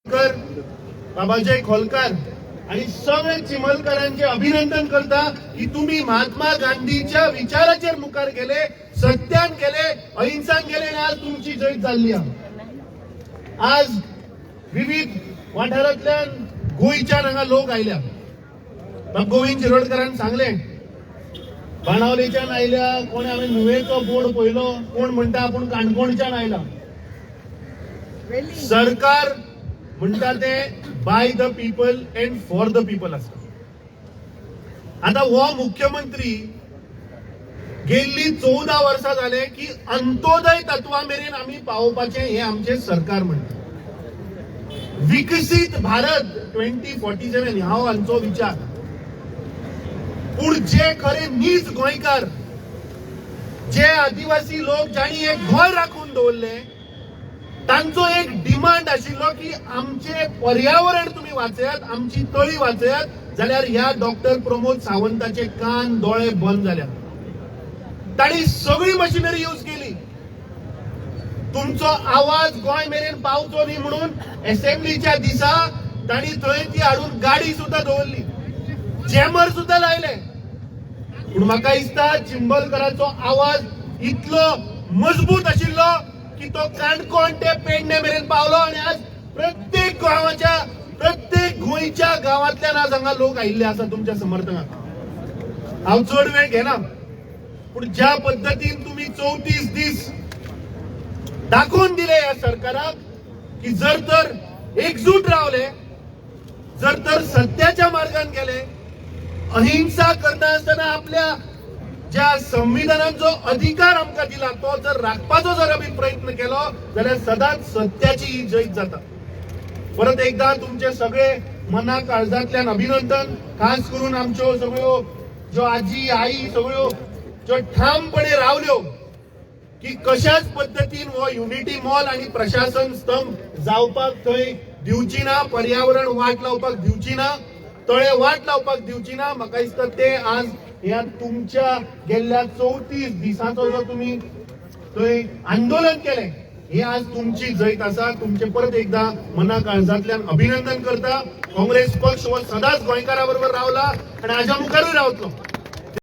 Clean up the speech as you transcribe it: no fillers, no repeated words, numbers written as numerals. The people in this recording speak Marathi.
बाबाजय खोलकर आणि सगळे चिमलकरांचे अभिनंदन करता की तुम्ही महात्मा गांधीच्या विचाराचेर मुखार गेले, सत्यान गेले, अहिंसान गेले आणि आज तुमची जैत जाल्ली आहा. आज विविध वाठारांतल्यान गोंयच्यान हांगा लोक आयल्या. गोविंद शिरोडकरान सांगले बाणावलेच्यान आयल्या, कोणी हांवें नुवेचो बोर्ड पळयलो, कोण म्हणटा आपूण काणकोणच्यान आयला. सरकार म्हणटा ते by the people and for the people असता. आता हो मुख्यमंत्री गेल्ली 14 वर्सां जाले की अंत्योदय तत्वा मेरेन आमी पावोवपाचें हे आमचे सरकार म्हणटा. विकसीत भारत 2047 हो आमचो विचार. पूण जे खरे नीज गोंयकार, जे आदिवासी लोक जाणी एक गोंय राखून दवरले, तांचो एक डिमांड आशिल्लो की आमचे पर्यावरण तुम्ही वाचयात, आमची तळी वाचयात, जाल्यार ह्या डॉक्टर प्रमोद सावंताचे कान दोळे बंद जाल्यात. तांणी सगळी मशिनरी यूज केली. तुमचो आवाज गोंय मेरेन पावचो न्ही म्हणून असेंब्लीच्या दिसा तांणी थंय ती हाडून गाडी सुद्धा दवरली, जॅमर सुद्धा लायले. पूण म्हाका दिसता चिंबलकराचो आवाज इतलो मजबूत आशिल्लो की तो काणकोण ते पेडणे मेरेन पावलो आणि आज प्रत्येक गावाच्या, प्रत्येक गोंयच्या गावांतल्यान आज हांगा लोक आयिल्ले आसा तुमच्या समर्थनाक. हांव चड वेळ घेना, पूण ज्या पद्दतीन तुम्ही 34 दीस दाखोवन दिले ह्या सरकाराक की जर तर एकजूट रावले, जर तर सत्याच्या मार्गान गेले, अहिंसा करनासतना आपल्या ज्या संविधानात जो अधिकार आमकां दिला तो जर राखपाचो जर आमी प्रयत्न केलो जाल्यार सदांच सत्याची ही जैत जाता. परत एकदा तुमचे सगळे मना काळजांतल्यान अभिनंदन. खास करून आमच्यो सगळ्यो ज्यो आजी आई सगळ्यो ज्यो ठामपणे रावल्यो की कशाच पद्दतीन हो युनिटी मॉल आणि प्रशासन स्तंभ जावपाक थंय दिवची ना, पर्यावरण वाट लावपाक दिवची ना, तळे वाट लावपाक दिवची ना. म्हाका दिसता ते आज ह्या तुमच्या गेल्ल्या 34 दिसांचो जो तुम्ही थंय आंदोलन केले, हे आज तुमची जैत आसा. तुमचे परत एकदा मना काळजांतल्यान अभिनंदन करता. काँग्रेस पक्ष हो सदांच गोंयकारा बरोबर रावला आणि हाच्या मुखारूय रावतलो.